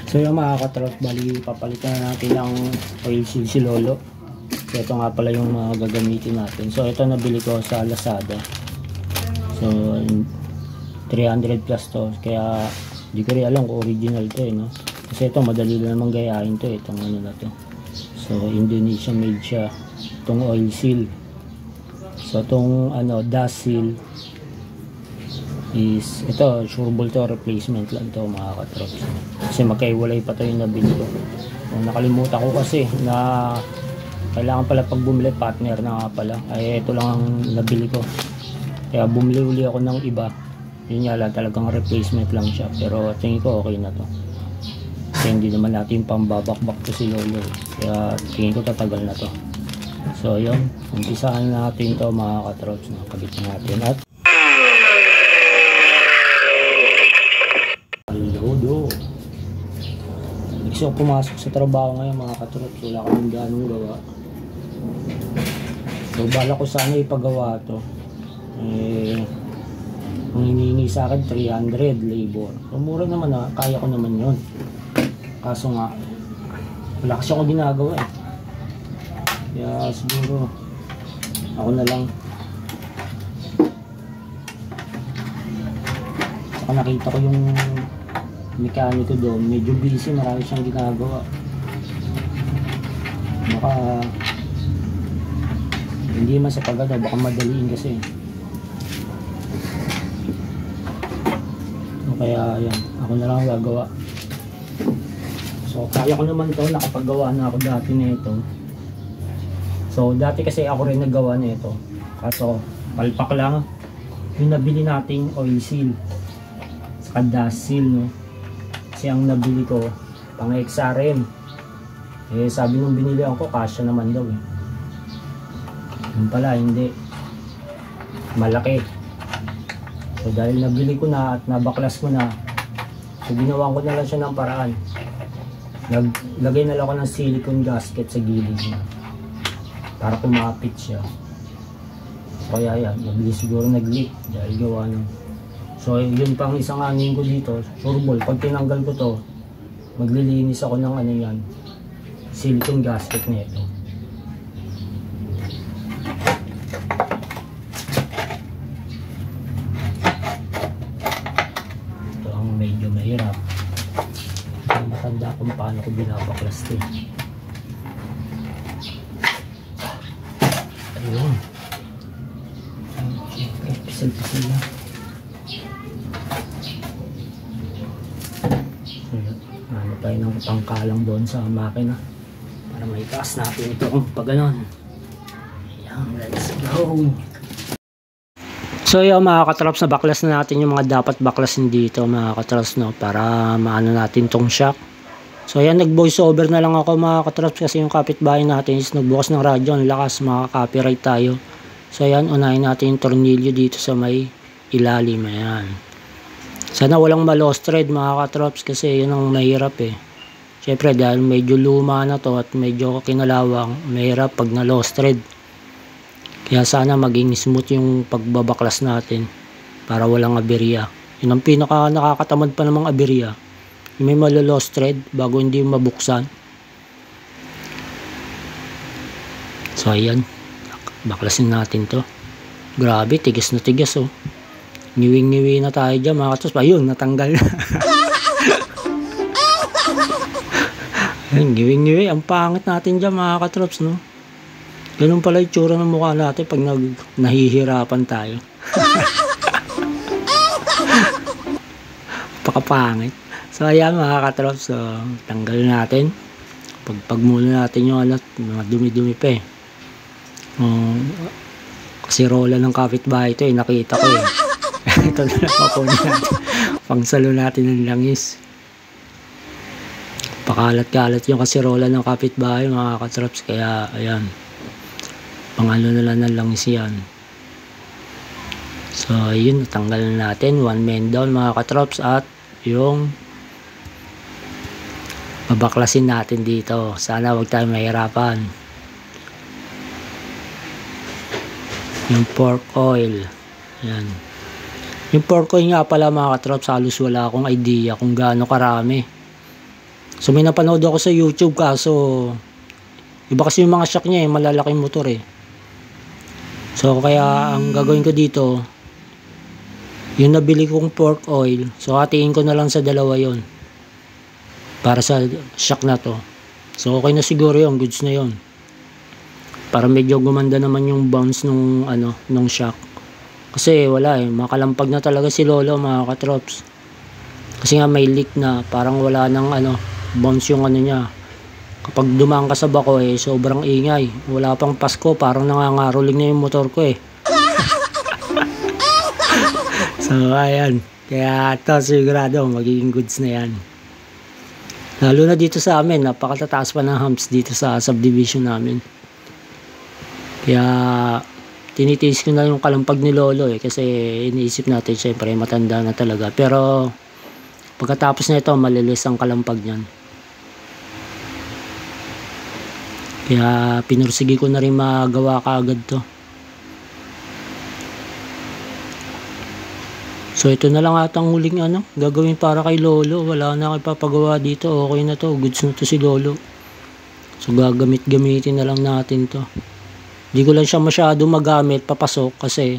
So yung mga katrop, bali papalitan na natin ang oil seal si Lolo. So ito nga pala yung mga gagamitin natin. So ito nabili ko sa Lazada. So 300 plus to. Kaya di ko rin alam kung original to no? Kasi ito madali lang naman gayahin to itong ano na to. So Indonesia made siya. Itong oil seal. So itong ano dust seal is ito sureball to, replacement lang to mga katrops kasi magkaiwalay pa to yung nabili ko. Nakalimutan ko kasi na kailangan pala pag bumili partner na nga pala ay ito lang ang nabili ko, kaya bumili uli ako ng iba. Yun nga lang, talagang replacement lang siya, pero tingin ko okay na to kasi hindi naman natin pambabakbak to si Lolo kaya tingin ko tatagal na to. So yun, umpisahan natin to mga katrops, nakabit natin at gusto ko pumasok sa trabaho ngayon mga katrops, wala kaming ganong gawa. So bala ko sana ipagawa to ang hinihingi sa akin 300 labor. So mura naman kaya ko naman yun, kaso nga wala kasi ako ginagawa kaya siguro ako na lang. Saka nakita ko yung mekaniko doon, medyo busy, marami siyang ginagawa. Baka hindi man sa pagano, baka madaliin kasi. So, kaya yan, ako na lang gagawa. So kaya ko naman to, nakapagawa na ako dati nito. So dati kasi ako rin naggawa nito, kaso palpak lang yung nabili nating oil seal saka dust seal no. Kasi ang nabili ko pang XRM sabi nung binili ako kasya naman daw yun pala hindi, malaki. So dahil nabili ko na at nabaklas ko na, so ginawa ko na lang siya ng paraan, naglagay na lang ako ng silicone gasket sa gilid niya para kumapit siya. So kaya yan, mabilis siguro nag-leak dahil gawa ng. So yun pang isang angin ko dito, sureball. Pag tinanggal ko to, maglilinis ako ng ano yan, silicone gasket na ito. Ito ang medyo mahirap. Matanda kung paano ko binabaklas ito. Ayun. Siyempre, pisal-pisal na. Ano tayo ng pangkalang doon sa makina para may taas natin ito pag ganon. Ayan, let's go. So yun mga katrops, na baklas na natin yung mga dapat baklasin dito mga katrops no, para maano natin tong shock. So ayan, nag voice over na lang ako mga katrops kasi yung kapitbahay natin is nagbukas ng radyo, ang lakas, makaka-copyright tayo. So ayan, unahin natin yung tornilyo dito sa may ilalim. Ayan, sana walang ma-lost thread mga katrops kasi yun ang mahirap syempre dahil medyo luma na to at medyo kinalawang, mahirap pag na-lost thread. Kaya sana maging smooth yung pagbabaklas natin para walang aberya. Yun ang pinaka nakakatamad pa namang aberya, may malo-lost thread bago hindi mabuksan. So ayan, baklasin natin to. Grabe, tigas na tigas ngiwing-ngiwi na tayo dyan mga katrops. Ayun, natanggal na. Ngiwing-ngiwi, ang pangit natin dyan mga katrops no. Ganun pala yung tsura ng mukha natin pag nahihirapan tayo. Pakapangit. So ayan mga katrops, so, tanggal natin. Pag muna natin yung mga dumi-dumi pa kasi rola ng kapitbahay ito nakita ko ito na lang ako natin. Pangsalo natin ng langis. Pakalat-kalat yung kasirola ng kapitbahay mga katrops, kaya ayan, pangalo na lang ng langis yan. So yun, natanggal na natin. One man down mga katrops, at yung babaklasin natin dito. Sana wag tayo mahirapan. Yung pork oil. Yan. Yung pork oil nga pala mga katrops, halos wala akong idea kung gaano karami. So may napanood ako sa YouTube, kaso iba kasi yung mga shock niya eh, malalaking motor eh. So kaya ang gagawin ko dito, yung nabili kong fork oil, so hatiin ko na lang sa dalawa yon para sa shock na to. So okay na siguro yun, goods na yon. Para medyo gumanda naman yung bounce nung nung shock. Kasi wala eh, makalampag na talaga si Lolo mga katrops. Kasi nga may leak na, parang wala nang bounce yung niya. Kapag dumaan ka sa bako eh, sobrang ingay. Wala pang Pasko, parang nangangaroling na yung motor ko eh. So ayan, kaya ito sigurado magiging goods na yan. Lalo na dito sa amin, napakatataas pa ng humps dito sa subdivision namin. Kaya tinitiis ko na yung kalampag ni Lolo eh, kasi iniisip natin syempre matanda na talaga. Pero pagkatapos na ito, malilis ang kalampag niyan. Kaya pinursigi ko na rin magawa kaagad to. So ito na lang atang huling gagawin para kay Lolo. Wala na ipapagawa dito, okay na to, goods na to si Lolo. So gagamitin na lang natin to. Hindi ko lang siya masyado magamit papasok kasi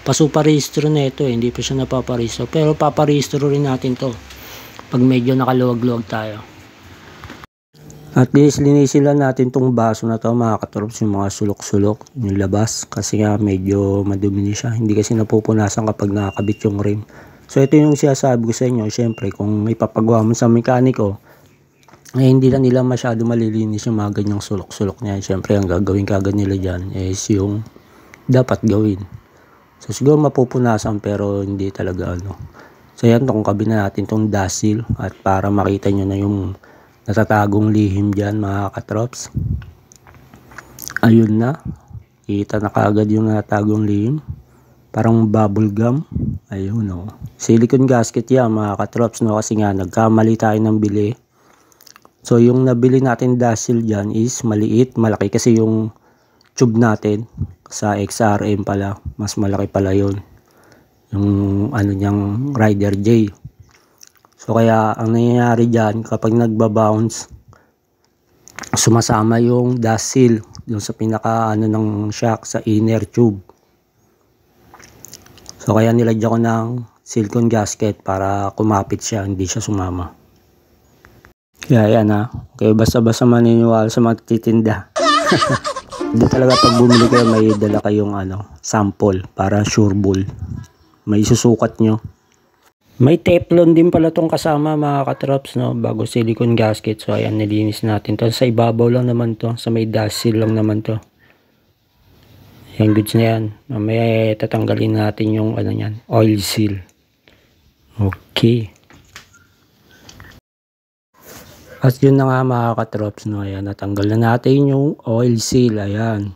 pasuparehistro na ito eh, hindi pa siya napaparehistro. Pero paparehistro rin natin to pag medyo nakaluwag-luwag tayo. At least linisin lang natin tong baso na to mga katrops, yung mga sulok-sulok, yung labas. Kasi nga medyo madumi siya. Hindi kasi napupunasan kapag nakakabit yung rim. So ito yung sinasabi ko sa inyo. Siyempre kung ipapagawa mo sa mekaniko, eh hindi lang nila masyado malilinis yung mga ganyang sulok-sulok niya. Siyempre ang gagawin kagad nila dyan is yung dapat gawin. So siguro mapupunasan pero hindi talaga So yan, kung kabina natin tong dust seal at para makita nyo na yung natatagong lihim dyan mga katrops. Ayun na. Kita na kaagad yung natatagong lihim. Parang bubble gum. Ayun o. Silicone gasket yan mga katrops kasi nga nagkamali tayo ng bili. So yung nabili natin dust seal dyan is maliit. Malaki kasi yung tube natin sa XRM pala. Mas malaki pala yun. Yung niyang Rider J. So kaya ang nangyayari dyan kapag nagbabounce, sumasama yung dust seal yung sa pinaka ng shock sa inner tube. So kaya nilagyan ko ng silicone gasket para kumapit siya, hindi siya sumama. Kaya yan kaya basta-basta maniniwala sa magtitinda. Hindi talaga pag bumili kayo may dala kayong sample para sureball. May susukat nyo. May teflon din pala tong kasama mga katrops bago silicone gasket. So ayan, nilinis natin to. Sa ibabaw lang naman to, sa may dust seal lang naman to. Ayan, goods na yan. Mamaya tatanggalin natin yung oil seal. Okay. At yun na nga mga katrops ayan, natanggal na natin yung oil seal. Ayan.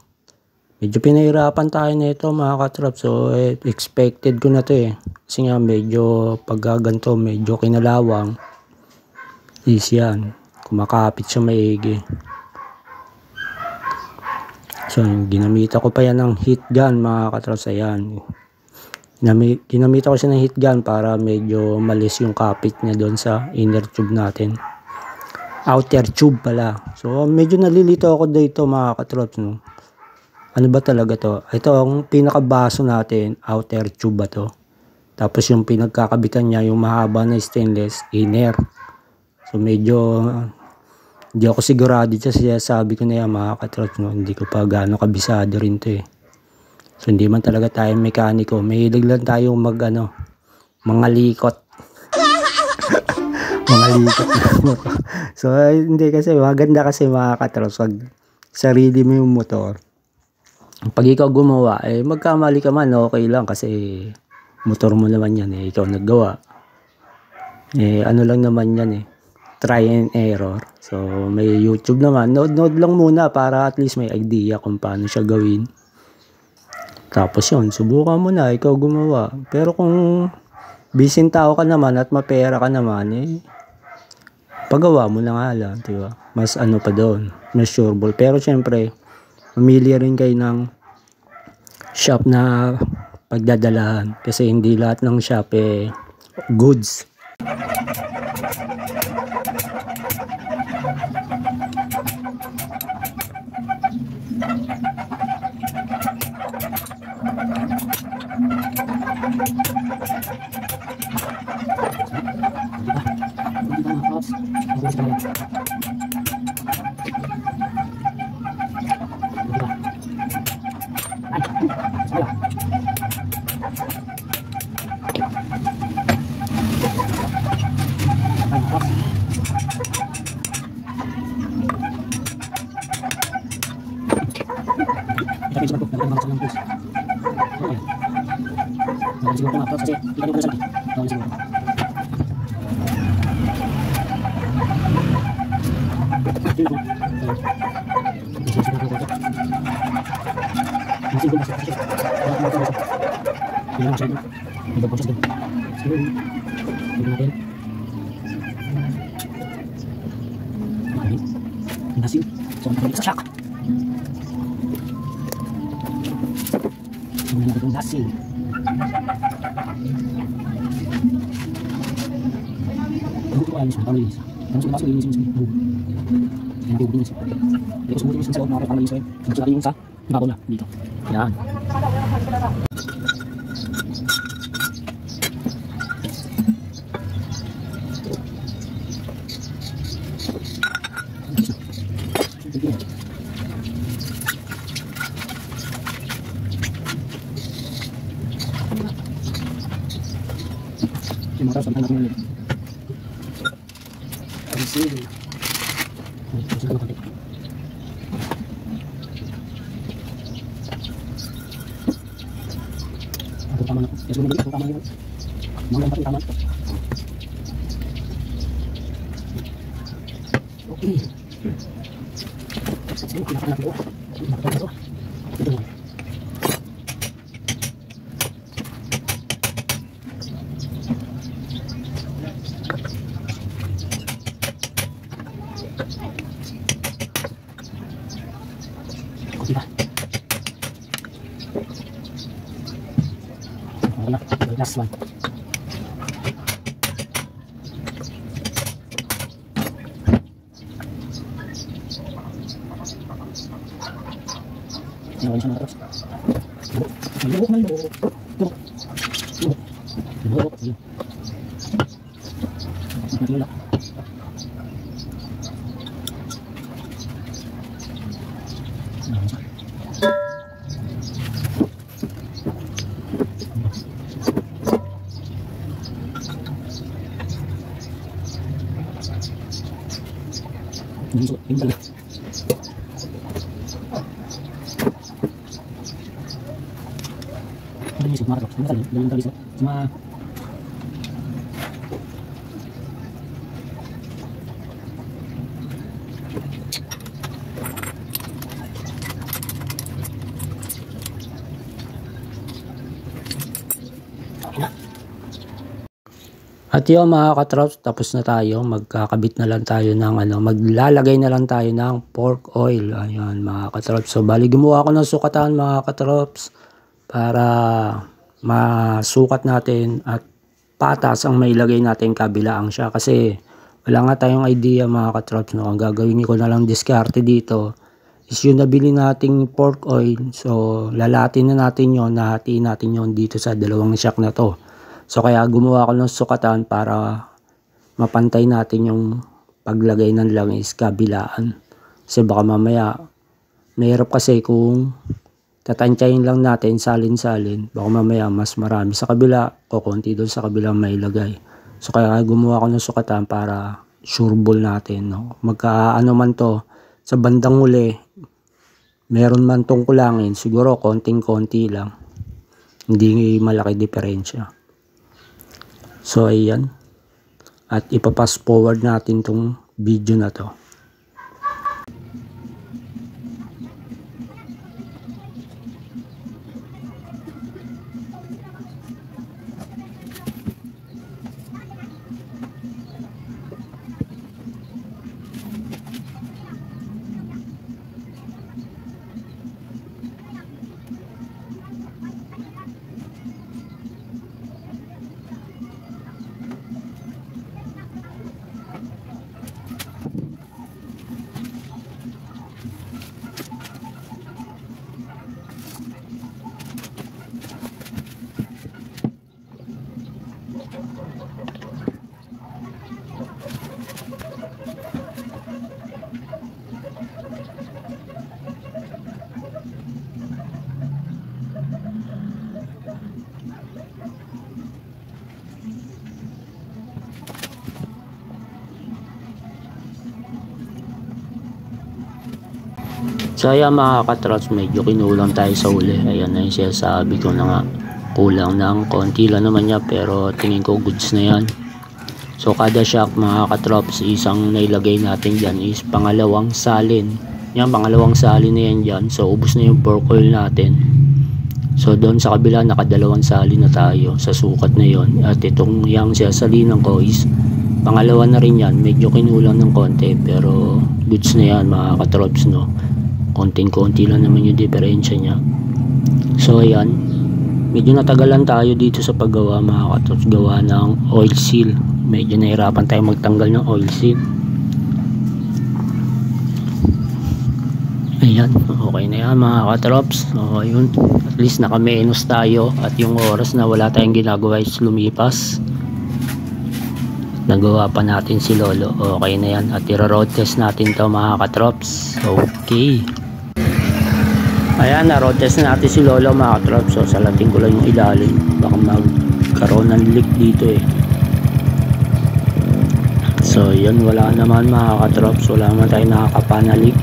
Medyo pinahirapan tayo nito mga katrops. So expected ko na to eh. Kasi nga medyo paggaganto, medyo kinalawang. Is yan. Kumakapit siya maigi. So ginamita ko pa yan ng heat gun mga katrops. Ayan. Ginamita ko siya ng heat gun para medyo malis yung kapit niya doon sa inner tube natin. Outer tube pala. So medyo nalilito ako dito mga katrops Ano ba talaga to? Ito ang pinakabaso natin, outer tube ba to? Tapos yung pinagkakabitan niya, yung mahaba na stainless, inner. So medyo hindi ako sigurado siya, sabi ko na yan mga katrops Hindi ko pa gaano kabisado rin to eh. So hindi man talaga tayo mekaniko. May hilig lang tayo mga likot. Mga likot na So hindi kasi maganda kasi mga katrops pag sarili mo yung motor. Pag ikaw gumawa, magkamali ka man, okay lang kasi motor mo naman yan ikaw naggawa. Lang naman yan try and error. So may YouTube naman, nood lang muna para at least may idea kung paano siya gawin. Tapos yun, subukan mo na, ikaw gumawa. Pero kung busy tao ka naman at mapera ka naman, pagawa mo na nga lang, diba? Mas pa doon, mas sureball. Pero syempre, mamili rin kayo ng shop na pagdadalahan kasi hindi lahat ng shop goods. Ito siguro po, nagkakabang sa ng puso. Okay. Bawal siguro mga props kasi ikan yung kulasal. Bawal siguro. Ito na po. Ito siguro po. Masih belum masuk. Belum masuk. Belum proses dulu. Sebelum natin. Mari. Nasi. So, balik sa shock. Ini ada nasi. Ini tuh alis macam ini. Kamu sudah masuk ini sini. Yang dia begini sih. Dia semua ini saya mau pakai saya. Sudah ada yang sah. Bago na dito. Yan. Yung mga rason natin ngayon. Kasi kasi ka natin. Ako tama na po. Yes, ako tama na yun. Mga lang tama na po. Okay. So, kinakain natin po. Kinakain natin po. Ito na. Diba? Okay na. The last one. Nawalan siya mga tapos. Malubok, malubok. Lubok. Lubok. Lubok. Ayun. Matulak. Nawalan siya. Busuk, ini juga. Ini semua terus, ini tadi, belum tadi semua. At yun mga katrops, tapos na tayo. Magkakabit na lang tayo ng maglalagay na lang tayo ng pork oil. Ayan mga katrops. So bali gumawa ako ng sukatan mga katrops para masukat natin at patas ang mailagay natin kabilaang siya. Kasi wala nga tayong idea mga katrops. No? Ang gagawin ko na lang diskarte dito is yung nabili nating pork oil. So lalatin na natin yon, nahatiin natin yon dito sa dalawang shack na to. So kaya gumawa ako ng sukatan para mapantay natin yung paglagay ng langis kabilaan. Kasi baka mamaya mahirap kasi kung tatantyahin lang natin salin-salin, baka mamaya mas marami sa kabila o konti doon sa kabila may lagay. So kaya gumawa ako ng sukatan para sureball natin. No? Magkaano man to sa bandang huli, meron man tong kulangin, siguro konting-konti lang. Hindi malaki diferensya. So ayan, at ipapass forward natin tong video na to. So ayan mga katrops, medyo kinulang tayo sa huli. Ayan na yung sinasabi ko na nga, kulang ng konti lang naman niya, pero tingin ko goods na yan. So kada shock mga katrops, isang nailagay natin dyan is pangalawang salin. Yan, pangalawang salin na yan dyan. So ubos na yung pork oil natin. So doon sa kabila nakadalawang salin na tayo sa sukat na yon. At itong yung sasalinan ko is pangalawa na rin yan. Medyo kinulang ng konti, pero goods na yan mga katrops, no. Konting-konti lang naman yung diferensya niya. So ayan, medyo natagalan tayo dito sa paggawa mga katrops, gawa ng oil seal. Medyo nahirapan tayo magtanggal ng oil seal. Ayan, okay na yan mga katrops. So ayun, at least nakamenos tayo, at yung oras na wala tayong ginagawa is lumipas. Nagawa pa natin si Lolo. Okay na yan, at i-road test natin to mga katrops. Okay, ayan, na-road test natin si Lolo mga katrops. So salating ko lang yung ilalim, baka magkaroon ng leak dito eh. So yun, wala naman mga katrops, wala naman tayo nakakapana leak.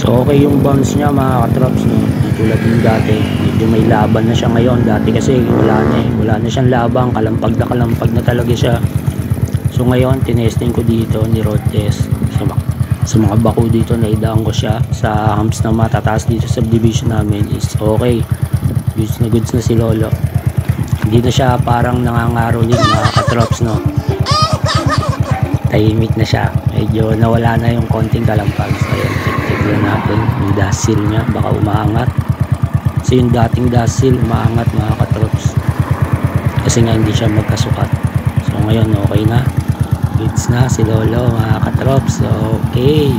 So okay yung bounce niya mga katrops, no? Tulad yung dati, medyo may laban na siya ngayon. Dati kasi wala na siyang labang, kalampag na talaga siya. So ngayon tinesting ko dito, ni road test sa mga bako dito, naidaan ko siya sa humps na matataas dito sa subdivision namin is okay, goods na si Lolo. Hindi na siya parang nangangaroling mga katrops, no. Tahimik na siya, medyo nawala na yung konting kalampag. So ayan, check natin yung dust seal nya, baka umaangat kasi yung dating dust seal umaangat mga katrops, kasi nga hindi siya magkasukat. So ngayon okay na, goods na si Lolo mga katrops. So okay.